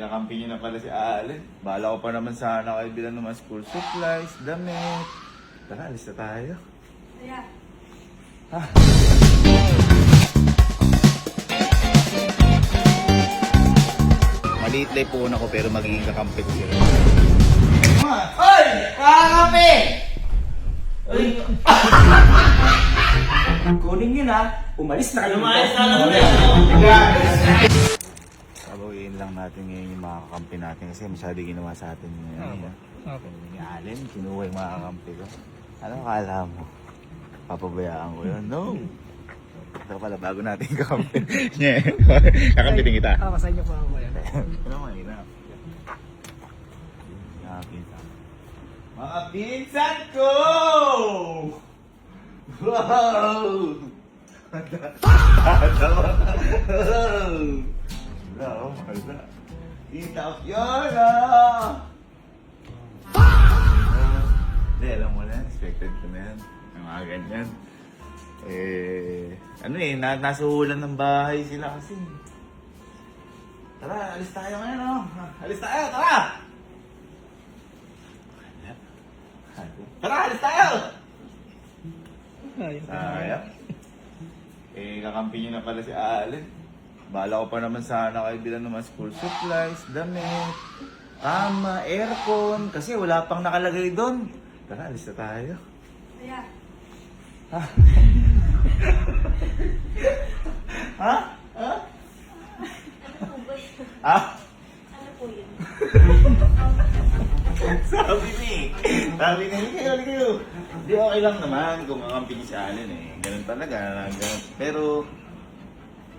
kakampi niyo na pala si Allen. Bala ko pa naman sana kayo bilang naman school supplies, damit. Tara, alis na tayo. Kaya, Maliit lang po ako pero magiging kakampi ko sila. Hoy! Kakakape! Uy! Kunin yun ha. Umalis na kayo. Umalis na lang Sabawiin lang natin ngayon yung mga kakampi natin kasi masyado ginawa sa atin ngayon. Ni Allen, kinuha yung mga kakampi ko. Ano akala mo? Papabayaan ko yun? No! Ito pala, bago natin yung kakampi. Kakampi din kita. Sa inyo po ako yan. Ano mga ina? Mga pinsan. Mga pinsan ko! Wow! Wala, oh, wala. Tita Fiona! Hindi, alam mo na, expected ko na yan. Ang mga ganyan. Nasa ulan ng bahay sila kasi. Tara, alis tayo ngayon, oh. Alis tayo, tara! Tara, alis tayo! Sayang. Kakampi niyo na pala si Allen. Bala ko pa naman sana kayo bilang naman school supplies, damit, kama, aircon, kasi wala pang nakalagay doon. Tara, alis na tayo. kaya, Ha? Ha? Ha? ano po ba yun? Ha? Ano po yun? Sabi ni, hindi kayo. Hindi, okay lang naman kung kakampi niyo si Allen eh. Ganun talaga, ganun. Pero,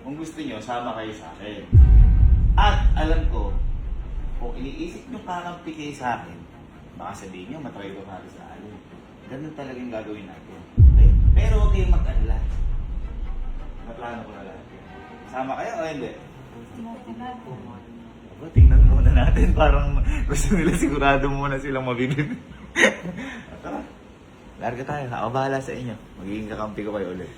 kung gusto niyo, sama kayo sa akin. At alam ko, kung iniisip niyo kakampi kayo sa akin, baka sabihin niyo, matry ko natin sa Allen. Ganun talagang gagawin natin. Okay? Pero huwag kayong mag-alala. Naplano ko na lahat. Sama kayo o hindi? Tingnan po. Tingnan muna natin, parang gusto nila sigurado muna silang mabibili. Tara, larga tayo. Ako bahala sa inyo. Magiging kakampi ko kayo ulit.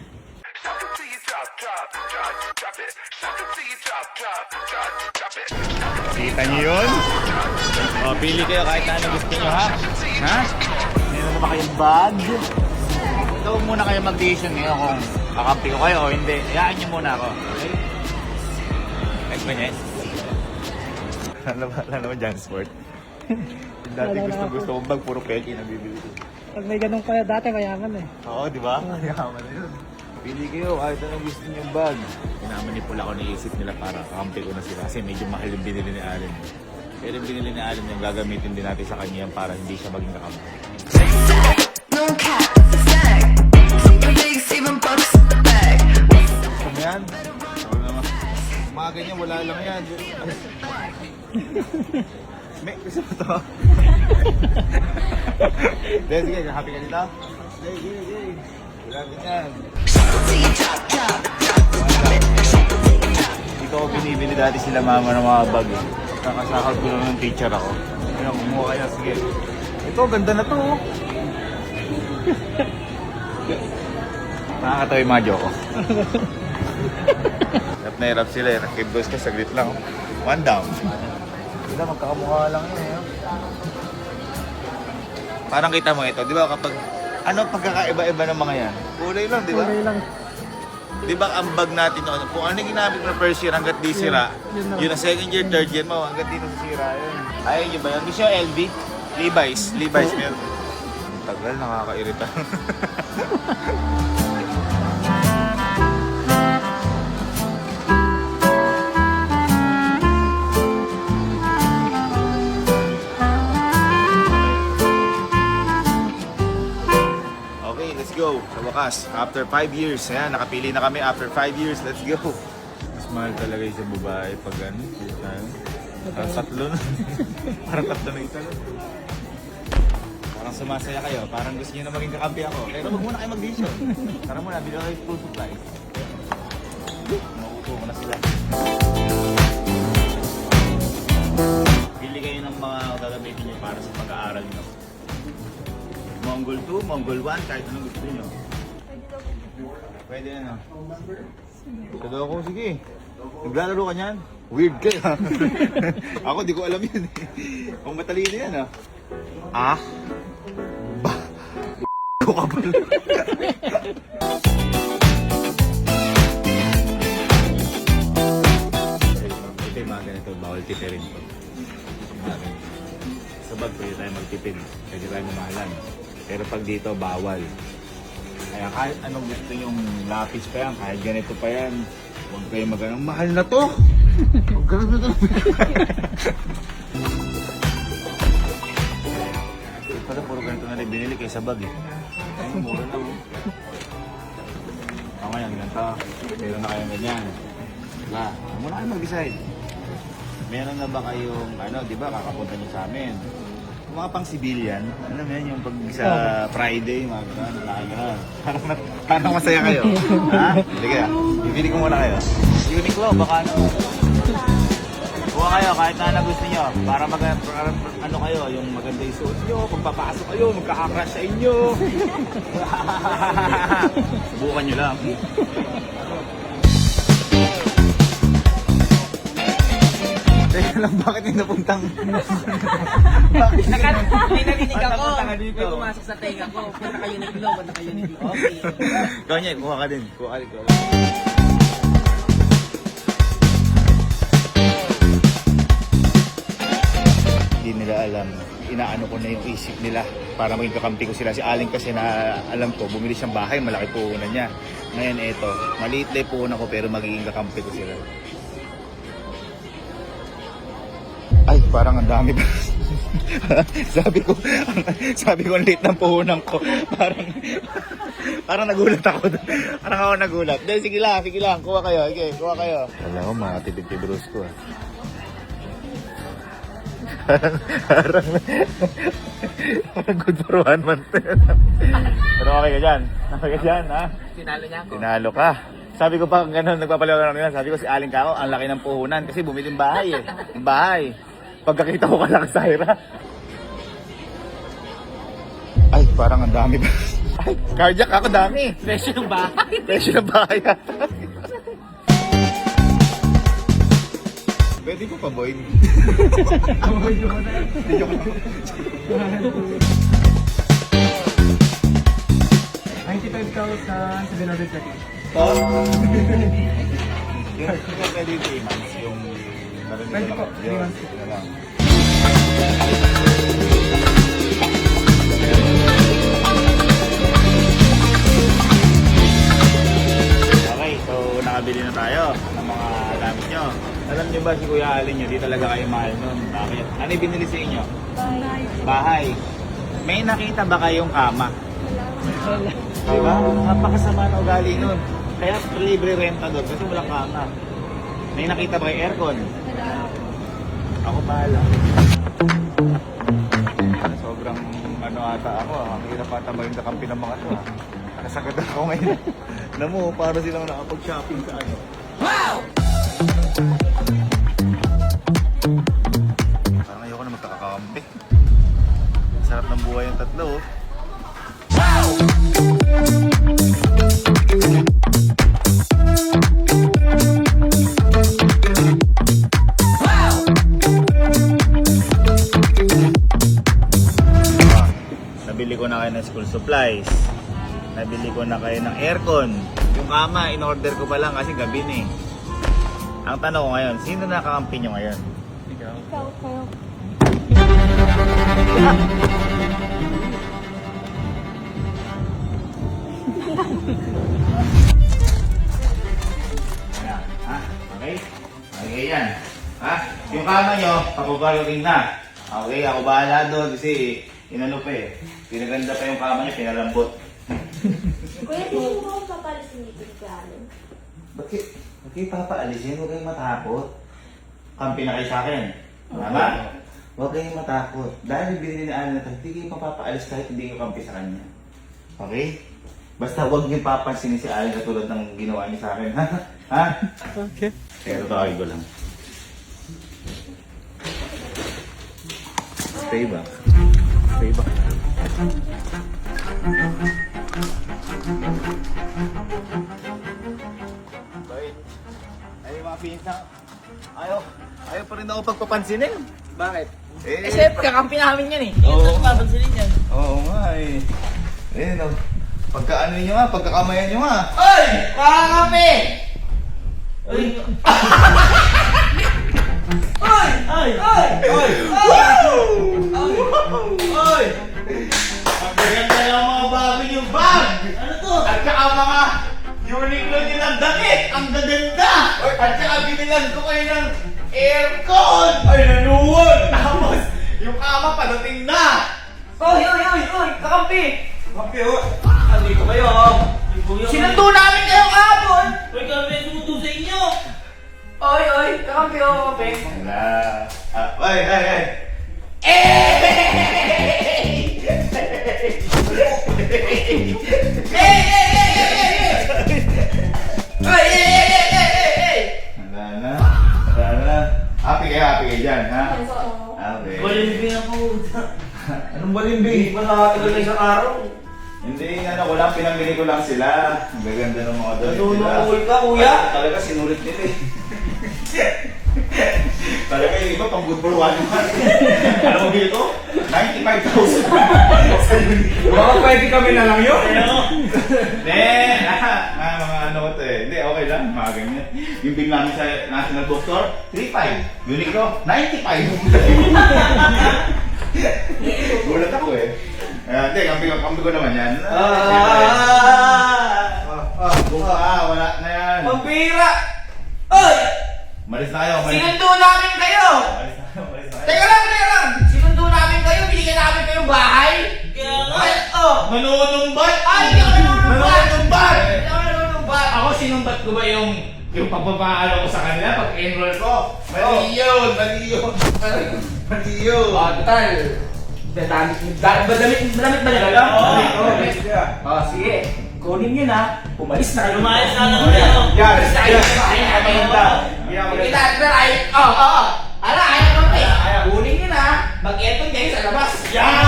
Kita niyo yun? O, pili kayo kahit ano gusto niyo, ha? Ha? Meron na ba kayong bag? Ito muna kayo mag-decision ngayon kung kakampi ko kayo o hindi. Hayaan niyo muna ako. Okay? Next ba niya? Ano ba dyan, sport? Dati gusto kong bag, puro peki na bibili ko. Pag may ganun kaya dati, mayaman eh. Oo, di ba? Mayaman na yun. Pili kayo, kahit anong gusto niyong bag. Pinamanipula ko, naisip nila para kakampi ko na sila kasi medyo mahal yung binili ni Allen. Pero yung binili ni Allen yung gagamitin din natin sa kanya para hindi siya maging kakampi. No cap, stack. Super bigs, even bucks back. Gusto mo yan? Oo naman. Mga ganyan, wala lang yan. May, gusto mo to? Dahil sige, happy ka dito? Sige. Wala ganyan. See you drop, drop, drop. Dito ako binibili dati sila mama ng mga bag. Kakasakal ko lang ng teacher ako. Kaya kumuha kayo, sige. Ito, ganda na to. Oh. Nakakatawa yung mga joke ko. Hirap na hirap sila eh. Nakibos ka, saglit lang. One down. Sila, magkakamukha lang yun eh. Parang kita mo ito, di ba kapag ano pagkakaiba-iba ng mga yan? Kulay lang, di ba? Kulay lang. Di ba ang bag natin noon, kung ano yung ginamit mo first year hanggat di sira, yun ang second year, third year mo, hanggat di nasisira yun. Ayaw nyo ba yun? Gusto nyo LV? Levi's meron. Ang tagal, nakakairita. Okay, let's go. Sa wakas, after 5 years, ayan, nakapili na kami after 5 years, let's go. Mas mahal talaga yung sa babae pag ano, parang tatlo na. Parang tatlo na ito. Parang sumasaya kayo, parang gusto niyo na maging kakampi ako. Pero wag muna kayo mag-decision. Tara muna, bigyan kayo school supplies. Mauupo muna sila. Pili kayo ng mga gagamitin niyo para sa pag-aaral niyo. Mongol 2, Mongol 1, kahit anong gusto niyo. Pwede daw po. Pwede na. Ito daw ako, sige. Naglalaro ka niyan? Weird ka ha. Ako di ko alam yan eh. Kung matalino yan ha. Ah? Ba? Ko ka pala. Ito yung mga ganito, bawal tipirin to. Sa bag, pwede tayo magtipid. Pwede tayo mamahalan. Pero pag dito, bawal. Kaya kahit anong gusto yung lapis pa yan, kahit ganito pa yan, huwag kayo mag-anong, mahal na to! Huwag ganun na to! Pala, puro ganito na rin binili kayo sa bag eh. Ayun, mura lang. Ngayon, ganito. Meron na kayong ganyan. Diba? Muna kayo mag-decide. Meron na ba kayong, di ba, kakapunta nyo sa amin? Yung mga pang civilian, alam mo yan, yung pag sa Friday, mga gano'n, nakagaan. Parang masaya kayo. Ha? Hindi kaya. Bibili ko muna kayo. Uniqlo, baka ano. Kuha kayo, kahit na gusto nyo. Para ano kayo, yung maganda yung suot nyo. Kung papasok kayo, magkakakrush sa inyo. Subukan nyo lang. Teka lang, bakit yung napuntang... Bakit May narinig ako. Punta ka dito. May pumasok sa tenga ko. Punta kayo ni Glo, punta kayo ni Glo. Okay. Kanya, kuha ka din. Kuha ka din. Hindi nila alam. Inaano ko na yung isip nila para maging kakampi ko sila. Si Aling kasi na alam ko, bumili siyang bahay, malaki puhunan niya. Ngayon eto, maliit lang puhunan ko pero magiging kakampi ko sila. Ay, parang ang dami ba? sabi ko ang liit ng puhunan ko. Parang nagulat ako. Parang ako nagulat. Dahil sige lang, kuha kayo. Okay, kuha kayo. Alam ko, mga tipid-tibros ko ah. Parang good for 1 month. Pero okay ka dyan. Okay ka dyan, ha? Tinalo niya ako. Tinalo ka. Sabi ko pa gano'n, nagpapaliwanag nila. Sabi ko si Aling Kako, ang laki ng puhunan kasi bumili ng bahay eh. Yung bahay. Pagkakita ko ka lang sa Ira. Ay, parang ang dami ba? Ay, cardiac ako dami. Presyo ng bahay. Presyo ng bahay yata. Pwede ko pa, Boyd. Boyd mo na. Yung pwede yung 3 months, yung... Pwede po, 3 months. Okay, so nakabili na tayo ng mga gamit nyo. Alam nyo ba si Kuya Alin nyo, di talaga kayo mahal nun. Bakit? Ano yung binili sa inyo? Bahay. May nakita ba kayong kama? Diba? Napakasama na ugali nun. Kaya libre renta doon kasi walang kama. May nakita ba kayo aircon? Ako bahala. Sobrang ata ako. Ang hirap ata ba yung kakampi ng mga to. Nakasagad ako ngayon. Alam mo, para silang nakapag-shopping sa ano. Wow! Parang ayoko na magkakakampi. Sarap ng buhay yung tatlo. Wow! Nabili ko na kayo ng school supplies. Nabili ko na kayo ng aircon. Yung kama, in-order ko pa lang kasi gabi na eh. Ang tanong ko ngayon, sino nakakampi nyo ngayon? Ikaw, kayo. Ayan, ha? Okay? Okay yan. Ha? Yung kama nyo, papabaloting na. Okay, ako bahala doon kasi inano pa eh. Pinaganda pa yung kama nyo, pinalambot. Kuya, hindi mo ako papalisin dito ni Kuya. Bakit kayo papaalisin? Huwag kayong matakot. Kampi na kayo sa akin. Tama? Huwag kayong matakot. Dahil binili ni Alan na ito, hindi kayo mapapaalis kahit hindi kayo kampi sa kanya. Okay? Basta huwag niyo papansinin si Alan katulad ng ginawa niyo sa akin. Ha? Ha? Okay. Pero tawag ko lang. Stay back. Stay back. Boy, ay mga pinsa. Ayaw pa rin ako pagpapansinin. Bakit? Eh, Eh, syempre, kakampi namin yan eh. Oo. Hindi ko papansinin yan. Oo nga eh. Eh, no. Pagkaano nyo nga, pagkakamayan nyo nga. Oy! Kakampi! Oy! Oy! Oy! Oy! Oy! Oy! Ang ganda ng mga bago yung bag! Ano to? At saka mga Uniqlo nilang damit! Ang gaganda! At saka binilan ko kayo ng aircon! Ay, nanuwag! Tapos, yung kama padating na! Oy! Oy! Oy! Oy! Kakampi! Kapi, oh! Andito kayo. Sinundo namin kayo kahapon! Uy, kami sumuto sa inyo! Oy! Oy! Kakampi o kakampi? Wala. Ay, ay, ay! Wala na. Wala na. Happy kayo dyan, ha? Okay. Balimbing ako. Anong balimbing? Hindi pa nakatagal na isang araw. Hindi, ano ko lang, pinamili ko lang sila. Ang gaganda ng mga damit nila. Nanunungkol ka, kuya? Talaga, sinulit nila eh. Talaga yung iba, pang good for one naman. Ano mo dito? 95,000. Baka pwede kami na lang yun. Then, mga ano ko to eh. Hindi, okay lang, mga ganyan. Yung bill namin sa National Bookstore, 3.5. Uniqlo, 95. Gulat ako eh. Hindi, kampi ko naman yan. Wala na yan. Pambira! Oy! Malis na kayo, malis. Sinundo namin kayo! Malis na kayo, malis na kayo. Teka lang! Sinundo namin kayo, binigyan namin kayong bahay! Kaya nga. Ay, oh! Manunumbat! Ay, hindi ako nanunumbat! Manunumbat! Hindi ako nanunumbat! Ako sinumbat ko ba yung pagpapaalo ko sa kanila pag-enroll ko? Mali yun! Mali yun! Mali yun! Total! Damit ba nila lang? Oo. Sige. Kunin nyo na. Pumalis na kayo. Lumayas na lang kayo. Yan! Pumalis na kayo sa bahay namin. Kita, ay, oo. Ala, ayaw ko Ayaw. Kunin nyo na. Mag-aircon kayo sa labas. Yan!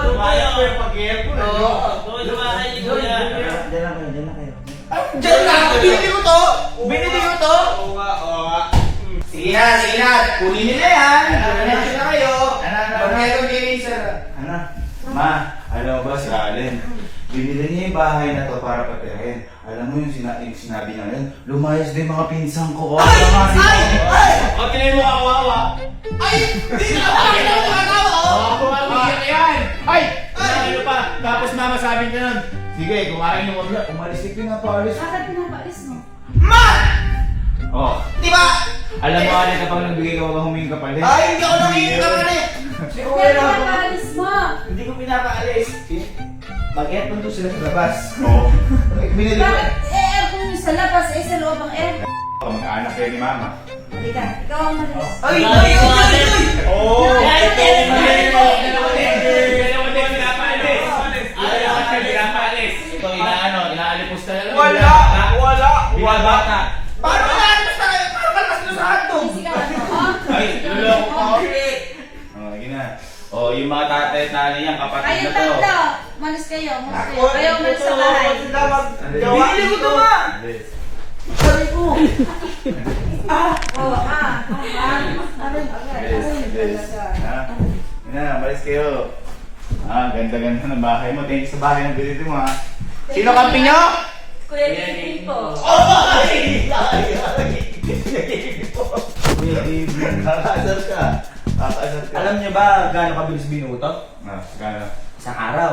Lumayas ko yung pag-aircon. Oo. Doon sa bahay ni Kuya. Diyan na. Binili ko to. Binili ko to. Oo nga. Sige na. Kunin nyo na yan. Kunin na kayo. Mag-aircon kayo sa... Ano? Ma, alam mo ba si Allen? Binili niya yung bahay na to para patirahin. Alam mo yung sinabi niya ngayon, lumayas din mga pinsang ko. O, tinayin mo kawawa. Ay! Di na bakit ako makakawa? Yan! Ay! Ano pa? Tapos mama sabi niya nun, sige, kumain yung wala. Umalis ka pinapalis. Bakit pinapalis mo? Ma! Oh, Di ba? alam mo Allen, kapag nagbigay ka wag humingi ka palit. Ay, hindi ako nanginginig ka rin. Bakit pinapalis mo? Hindi ko pinapaalis. Mag-aircon doon sila sa labas. Oo. Binili ko. Bakit aircon yung sa labas, sa loob ang aircon? Mag-anak kayo ni mama. Halika, ikaw ang malis. Ay! Oo! Inaalipos talaga. Wala! Paano malalas na kayo? Paano malalas na sa hotdog? Sisigawan mo, oh? Ay, luloko ko. Oh, yun na. Oh, yung mga tatay at nanay niyan, kapatid na Kayong to. tatlo, malis kayo, malis kayo. Kayo malis sa bahay. Binili ko to, ma! Alis. Sabi ko. Oh, Alis. Ha? Yun na, malis kayo. Ganda-ganda ng bahay mo. Thank you sa bahay ng binili mo, ha. Sino camping nyo? Kuya David po. Kakasar ka. Kakasar ka. Alam niyo ba gaano kabilis binutot? Gano'n? Isang araw.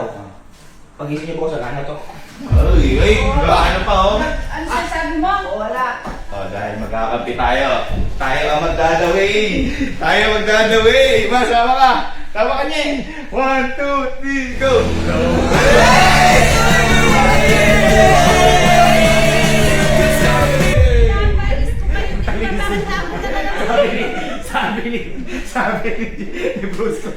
Pag-isip niyo po sa gana to. Ay, gaano pa, oh. Ano sinasabi mo? Wala. Oh, dahil magkakampi tayo. Tayo ang magdadawin. Tayo magdadawin. Masama ka. Tama ka niya. 1, 2, 3, go. Sabi ni Bruce ko.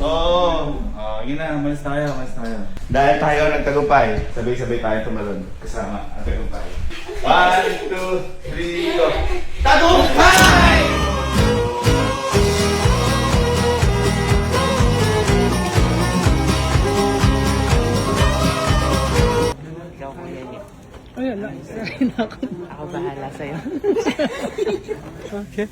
Oo. Yun na, umalis tayo. Dahil tayo nagtagumpay, sabay-sabay tayo tumalon kasama ang tagumpay. 1, 2, 3, go. Tagumpay! Ako bahala sa'yo. Okay.